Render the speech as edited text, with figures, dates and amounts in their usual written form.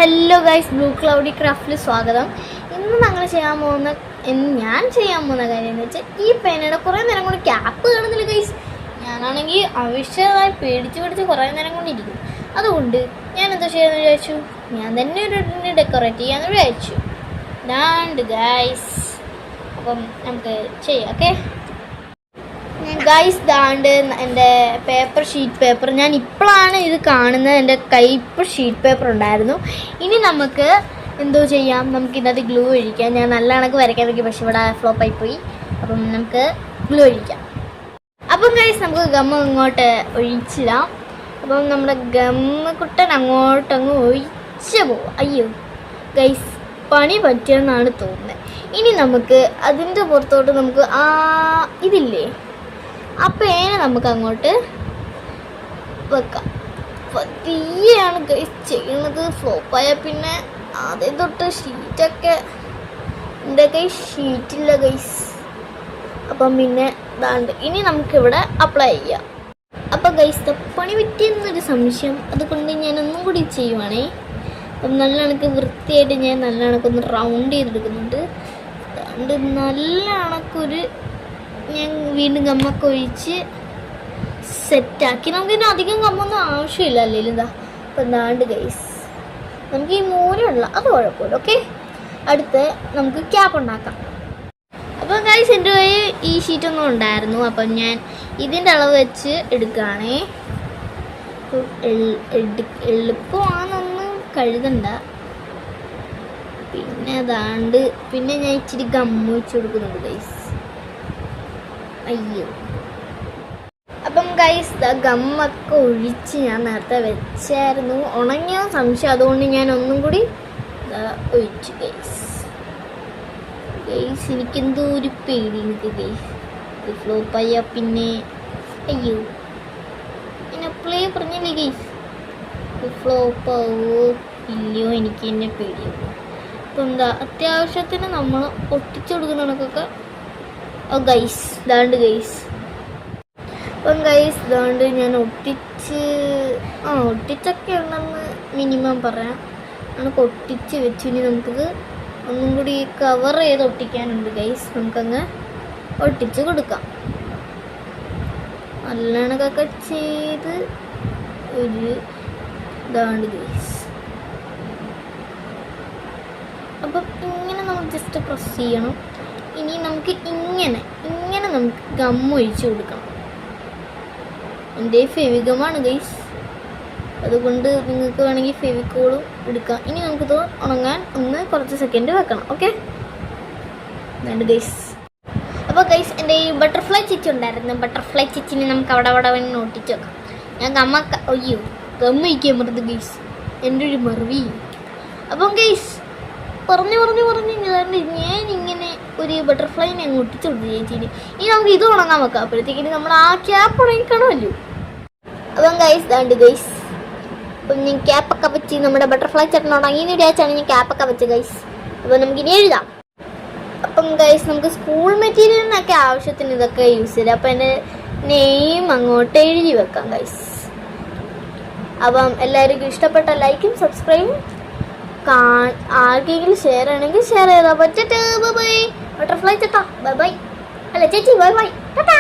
Hello guys, blue cloudy ക്രാഫ്റ്റിൽ സ്വാഗതം. ഇന്ന് ഞാൻ ചെയ്യാൻ പോകുന്ന കാര്യം എന്ന് വെച്ചാൽ ഈ പേനയുടെ കുറേ നേരം കൊണ്ട് ക്യാപ്പ് കാണുന്നില്ല ഗൈസ്. ഞാനാണെങ്കിൽ ആവശ്യമായി പേടിച്ച് കുറേ നേരം കൊണ്ടിരിക്കും. അതുകൊണ്ട് ഞാൻ എന്താ ചെയ്യാമെന്ന് വിചാരിച്ചു, ഞാൻ തന്നെ ഒരു ഡെക്കറേറ്റ് ചെയ്യാമെന്ന് വിചാരിച്ചു. ഡാണ്ട് ഗൈസ്, അപ്പം നമുക്ക് ചെയ്യാം. ഓക്കെ ഗൈസ്, ദാണ്ട് എൻ്റെ ഷീറ്റ് പേപ്പർ ഞാൻ ഇപ്പോഴാണ് ഇത് കാണുന്നത്. എൻ്റെ കയ്യിൽ ഇപ്പോൾ ഷീറ്റ് പേപ്പർ ഉണ്ടായിരുന്നു. ഇനി നമുക്ക് എന്തോ ചെയ്യാം, നമുക്ക് ഇതിനകത്ത് ഗ്ലൂ ഒഴിക്കാം. ഞാൻ നല്ല കണക്ക് വരയ്ക്കാൻ നോക്കി, പക്ഷെ ഇവിടെ ഫ്ലോപ്പായി പോയി. അപ്പം നമുക്ക് ഗ്ലൂ ഒഴിക്കാം. അപ്പം ഗൈസ്, നമുക്ക് ഗമ്മ ഇങ്ങോട്ട് ഒഴിച്ചിടാം. അപ്പം നമ്മുടെ ഗമ്മക്കുട്ടൻ അങ്ങോട്ടങ്ങ് ഒഴിച്ച് പോവാം. അയ്യോ ഗൈസ്, പണി പറ്റിയെന്നാണ് തോന്നുന്നത്. ഇനി നമുക്ക് അതിൻ്റെ പുറത്തോട്ട് നമുക്ക് ഇതില്ലേ, ആ പേന നമുക്ക് അങ്ങോട്ട് വെക്കാം. പതിയാണ് ഗൈസ് ചെയ്യുന്നത്. ഫ്ലോപ്പായ പിന്നെ ആദ്യം തൊട്ട് ഷീറ്റൊക്കെ എൻ്റെ കൈ ഷീറ്റില്ല ഗൈസ്. അപ്പം പിന്നെ ഇതാണ്ട് ഇനി നമുക്കിവിടെ അപ്ലൈ ചെയ്യാം. അപ്പം ഗൈസ്, പണി പറ്റിയെന്നൊരു സംശയം, അതുകൊണ്ട് ഞാൻ ഒന്നും കൂടി ചെയ്യുവാണേ. അപ്പം നല്ല കണക്ക് വൃത്തിയായിട്ട് ഞാൻ നല്ല കണക്കൊന്ന് റൗണ്ട് ചെയ്തെടുക്കുന്നുണ്ട്. അതുകൊണ്ട് നല്ല കണക്കൊരു ഞാൻ വീണ്ടും ഗമ്മൊക്കെ ഒഴിച്ച് സെറ്റാക്കി. നമുക്കിതിന് അധികം ഗമ്മൊന്നും ആവശ്യമില്ല അല്ലെങ്കിലും. ഇതാ അപ്പം എന്താണ്ട് ഗൈസ്, നമുക്ക് ഈ മൂലയുള്ള അത് കുഴപ്പമില്ല. ഓക്കെ, അടുത്ത് നമുക്ക് ക്യാപ്പ് ഉണ്ടാക്കാം. അപ്പം ഗൈസ്, എൻ്റെ കയ്യിൽ ഈ ഷീറ്റൊന്നും ഉണ്ടായിരുന്നു. അപ്പം ഞാൻ ഇതിൻ്റെ അളവ് വെച്ച് എടുക്കുകയാണേ. എളുപ്പമാണെന്നൊന്നും കഴുകണ്ട. പിന്നെ അതാണ്ട് പിന്നെ ഞാൻ ഇച്ചിരി ഗമ്മ വെച്ച് കൊടുക്കുന്നുണ്ട് ഗൈസ്. അയ്യോ, അപ്പം ഗൈസ്, ഗമ്മൊക്കെ ഒഴിച്ച് ഞാൻ നേരത്തെ വെച്ചായിരുന്നു. ഉണങ്ങിയ സംശയം, അതുകൊണ്ട് ഞാൻ ഒന്നും കൂടി ഒഴിച്ചു ഗൈസ്. എനിക്കെന്തോ ഒരു പേടി എനിക്ക് ഗൈസ്, ഇത് ഫ്ലോപ്പായ പിന്നെ അയ്യോ പിന്നെ അപ്ലൈ പറഞ്ഞില്ലേ ഗൈസ്, ഇത് ഫ്ലോപ്പാവോ ഇല്ലയോ എനിക്ക് തന്നെ പേടിയാവും. അപ്പം എന്താ അത്യാവശ്യത്തിന് നമ്മൾ ഒട്ടിച്ചു കൊടുക്കുന്ന കണക്കൊക്കെ ഗൈസ്. ഇതാണ്ട് ഗൈസ്, അപ്പം ഗൈസ് ഇതാണ്ട് ഞാൻ ഒട്ടിച്ചൊക്കെ ഉണ്ടെന്ന് മിനിമം പറയാം. നമുക്ക് ഒട്ടിച്ച് വെച്ചു. ഇനി നമുക്കിത് ഒന്നും കൂടി കവർ ചെയ്ത് ഒട്ടിക്കാനുണ്ട് ഗൈസ്. നമുക്കങ്ങ് ഒട്ടിച്ച് കൊടുക്കാം. നല്ല കണക്കൊക്കെ ചെയ്ത് ഒരു ഇതാണ്ട് ഗൈസ്. അപ്പം ഇങ്ങനെ നമുക്ക് ജസ്റ്റ് പ്രസ് ചെയ്യണം. ഇനി നമുക്ക് ഇങ്ങനെ നമുക്ക് ഗമ്മ ഒഴിച്ച് കൊടുക്കണം. എൻ്റെ ഫെവിഗമാണ് ഗൈസ്, അതുകൊണ്ട് നിങ്ങൾക്ക് വേണമെങ്കിൽ ഫെവിക്കോളും എടുക്കാം. ഇനി നമുക്കിത് ഉണങ്ങാൻ കുറച്ച് സെക്കൻഡ് വെക്കണം. ഓക്കെ, വേണ്ട ഗൈസ്. അപ്പോൾ ഗൈസ്, എൻ്റെ ഈ ബട്ടർഫ്ലൈ ചിച്ച് ഉണ്ടായിരുന്നു. ബട്ടർഫ്ലൈ ചിച്ചിനെ നമുക്ക് അവിടെ വേണ്ടി ഒട്ടിച്ച് വെക്കാം. ഞാൻ ഗമ്മ ഒഴിക്കാൻ പറഞ്ഞത് ഗൈസ്, എൻ്റെ ഒരു മറുവി. അപ്പം ഗൈസ്, പറഞ്ഞു ഞാൻ ഇങ്ങനെ ഒരു ബട്ടർഫ്ലൈനെ അങ്ങ് ഒട്ടിച്ചുകൊണ്ട് ചേച്ചിന്. ഇനി നമുക്ക് ഇത് ഉണങ്ങാൻ വെക്കാം. അപ്പോഴത്തേക്കിന് നമ്മൾ ആ ക്യാപ്പ് ഉണങ്ങിക്കാണുമല്ലോ. അപ്പം ഗൈസ് ദാണ്ട് ഗൈസ്, അപ്പം ഞാൻ ക്യാപ്പൊക്കെ വെച്ച് നമ്മുടെ ബട്ടർഫ്ലൈ ചേട്ടൻ ഉണങ്ങിയെന്ന് വിചാരിച്ചാണ് ഞാൻ ക്യാപ്പൊക്കെ വെച്ച് ഗൈസ്. അപ്പോൾ നമുക്കിനി എഴുതാം. അപ്പം ഗൈസ്, നമുക്ക് സ്കൂൾ മെറ്റീരിയലിനൊക്കെ ആവശ്യത്തിന് ഇതൊക്കെ യൂസ് ചെയ്ത് അപ്പം എൻ്റെ നെയിം അങ്ങോട്ട് എഴുതി വെക്കാം ഗൈസ്. അപ്പം എല്ലാവർക്കും ഇഷ്ടപ്പെട്ട ലൈക്കും സബ്സ്ക്രൈബും ആർക്കെങ്കിലും ഷെയർ ആണെങ്കിൽ ഷെയർ ചെയ്താൽ പറ്റട്ടെ. ബൈ ബൈ ബട്ടർഫ്ലൈ ചേട്ടാ, ബൈ ബൈ. അല്ല ചേച്ചി, ബൈ ബൈ, ടാറ്റാ.